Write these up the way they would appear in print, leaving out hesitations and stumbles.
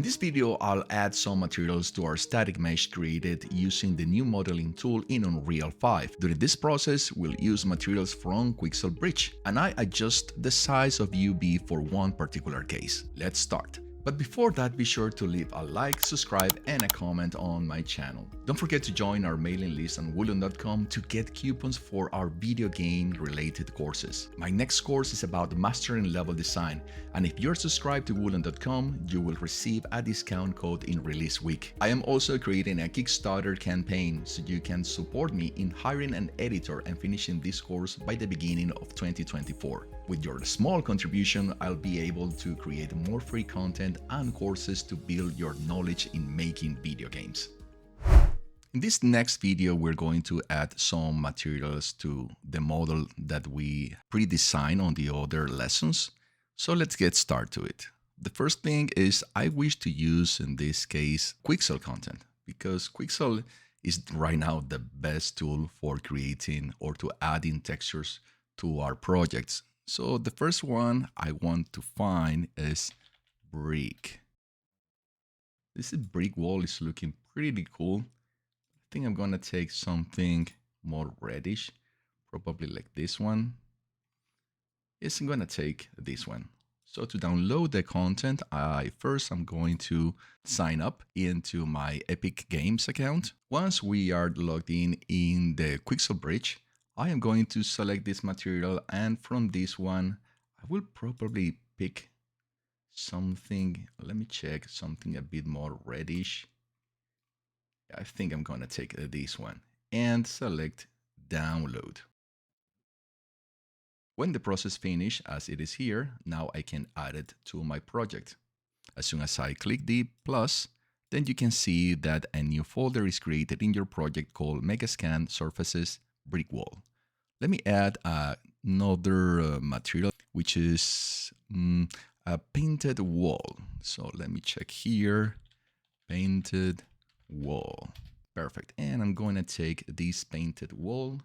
In this video, I'll add some materials to our static mesh created using the new modeling tool in Unreal 5. During this process, we'll use materials from Quixel Bridge, and I adjust the size of UV for one particular case. Let's start. But before that, be sure to leave a like, subscribe, and a comment on my channel. Don't forget to join our mailing list on Woollon.com to get coupons for our video game related courses. My next course is about mastering level design, and if you're subscribed to Woollon.com, you will receive a discount code in release week. I am also creating a Kickstarter campaign so you can support me in hiring an editor and finishing this course by the beginning of 2024. With your small contribution, I'll be able to create more free content and courses to build your knowledge in making video games. In this next video, we're going to add some materials to the model that we pre-designed on the other lessons. So let's get started to it. The first thing is I wish to use, in this case, Quixel content, because Quixel is right now the best tool for creating or to adding textures to our projects. So the first one I want to find is brick. This brick wall is looking pretty cool. I think I'm gonna take something more reddish, probably like this one. Yes, I'm gonna take this one. So to download the content, I'm going to sign up into my Epic Games account. Once we are logged in the Quixel Bridge, I am going to select this material, and from this one, I will probably pick something, let me check, something a bit more reddish. I think I'm gonna take this one and select download. When the process finishes, as it is here, now I can add it to my project. As soon as I click the plus, then you can see that a new folder is created in your project called Megascan Surfaces Brick Wall. Let me add another material, which is a painted wall. So let me check here, painted wall. Perfect. And I'm going to take this painted wall,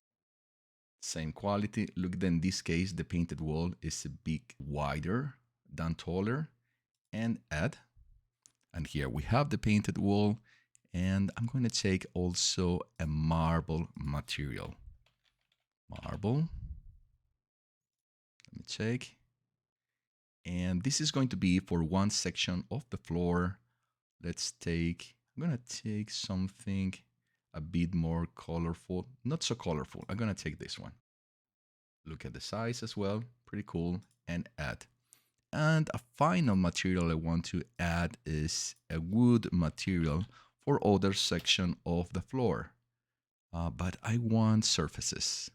same quality. Look, in this case, the painted wall is a bit wider than taller, and add. And here we have the painted wall, and I'm going to take also a marble material. Marble. Let me check. And this is going to be for one section of the floor. I'm going to take something a bit more colorful. Not so colorful. I'm going to take this one. Look at the size as well. Pretty cool. And add. And a final material I want to add is a wood material for other section of the floor. But I want surfaces.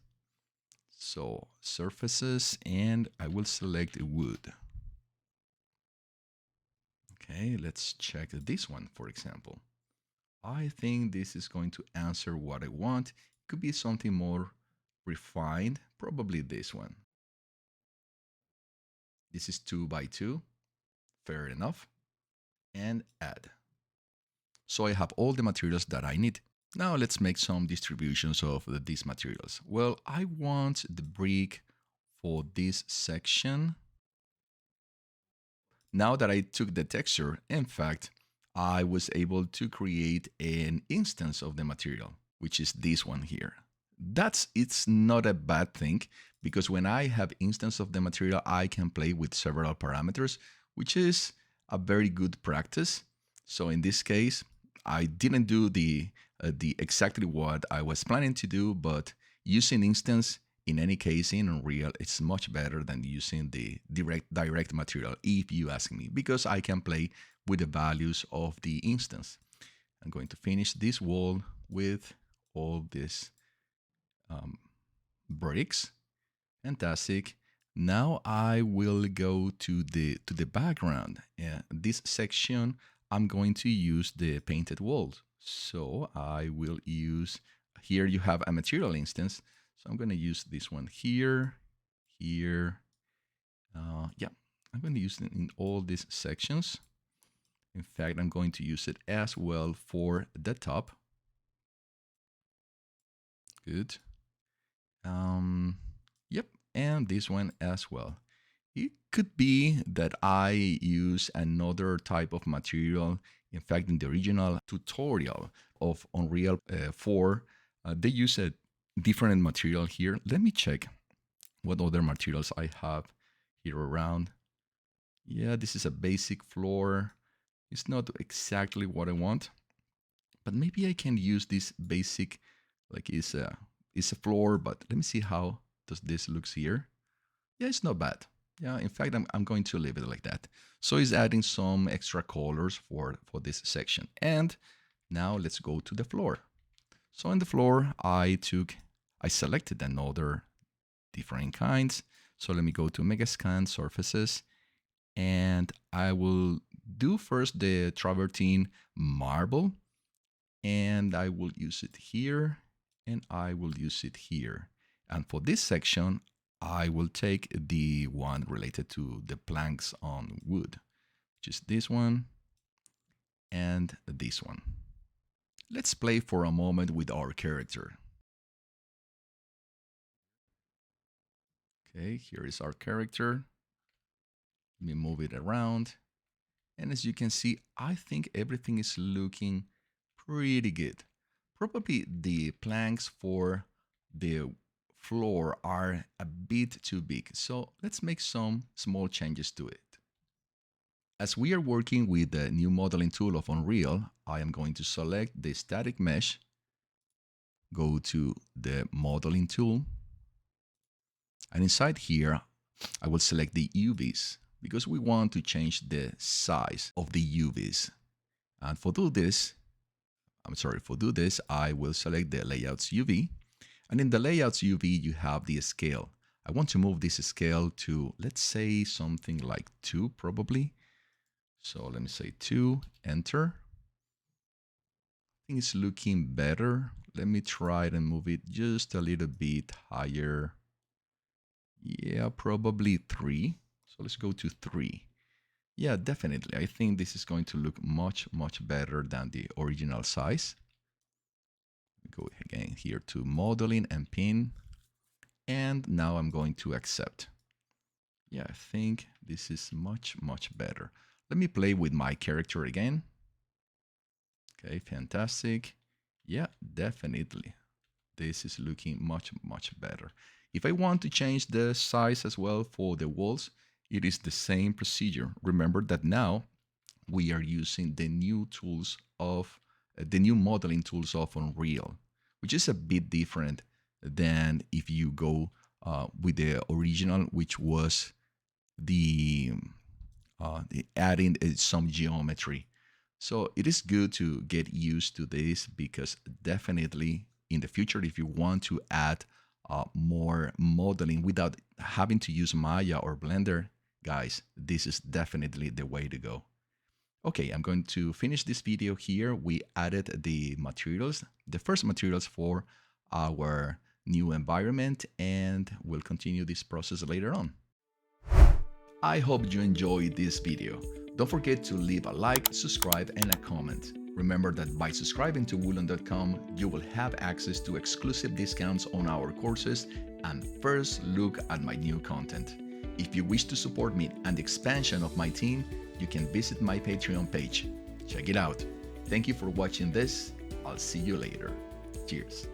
So surfaces, and I will select wood. Okay, let's check this one, for example. I think this is going to answer what I want. It could be something more refined, probably this one. This is 2 by 2, fair enough, and add. So I have all the materials that I need. Now let's make some distributions of these materials. Well, I want the brick for this section. Now that I took the texture, in fact, I was able to create an instance of the material, which is this one here. It's not a bad thing, because when I have instance of the material, I can play with several parameters, which is a very good practice. So in this case, I didn't do the exactly what I was planning to do, but using instance, in any case, in Unreal, it's much better than using the direct material, if you ask me, because I can play with the values of the instance. I'm going to finish this wall with all these bricks. Fantastic. Now I will go to the background. This section, I'm going to use the painted walls. So I will use, here you have a material instance. So I'm going to use this one here. Yeah, I'm going to use it in all these sections. In fact, I'm going to use it as well for the top. Good. Yep, and this one as well. It could be that I use another type of material. In fact, in the original tutorial of Unreal 4, they use a different material here. Let me check what other materials I have here around. Yeah, this is a basic floor. It's not exactly what I want, but maybe I can use this basic, like it's a floor, but let me see how does this looks here. Yeah, it's not bad. Yeah, in fact, I'm going to leave it like that. So it's adding some extra colors for this section. And now let's go to the floor. So in the floor, I selected another different kinds. So let me go to Megascan Surfaces, and I will do first the travertine marble, and I will use it here, and I will use it here. And for this section, I will take the one related to the planks on wood, which is this one and this one. Let's play for a moment with our character. Okay, here is our character. Let me move it around. And as you can see, I think everything is looking pretty good. Probably the planks for the floor are a bit too big, so let's make some small changes to it. As we are working with the new modeling tool of Unreal, I am going to select the static mesh, go to the modeling tool, and inside here, I will select the UVs because we want to change the size of the UVs. And for do this, I will select the layouts UV. And in the layouts UV, you have the scale. I want to move this scale to, let's say something like 2 probably. So let me say 2, enter. I think it's looking better. Let me try and move it just a little bit higher. Yeah, probably 3. So let's go to 3. Yeah, definitely. I think this is going to look much, much better than the original size. Go again here to modeling and pin. And now I'm going to accept. Yeah, I think this is much, much better. Let me play with my character again. Okay, fantastic. Yeah, definitely. This is looking much, much better. If I want to change the size as well for the walls, it is the same procedure. Remember that now we are using the new tools of the new modeling tools of Unreal, which is a bit different than if you go with the original, which was the adding some geometry. So it is good to get used to this because definitely in the future, if you want to add more modeling without having to use Maya or Blender, guys, this is definitely the way to go. Okay, I'm going to finish this video here. We added the materials, the first materials for our new environment, and we'll continue this process later on. I hope you enjoyed this video. Don't forget to leave a like, subscribe, and a comment. Remember that by subscribing to Woolon.com, you will have access to exclusive discounts on our courses and first look at my new content. If you wish to support me and the expansion of my team, you can visit my Patreon page. Check it out. Thank you for watching this. I'll see you later. Cheers.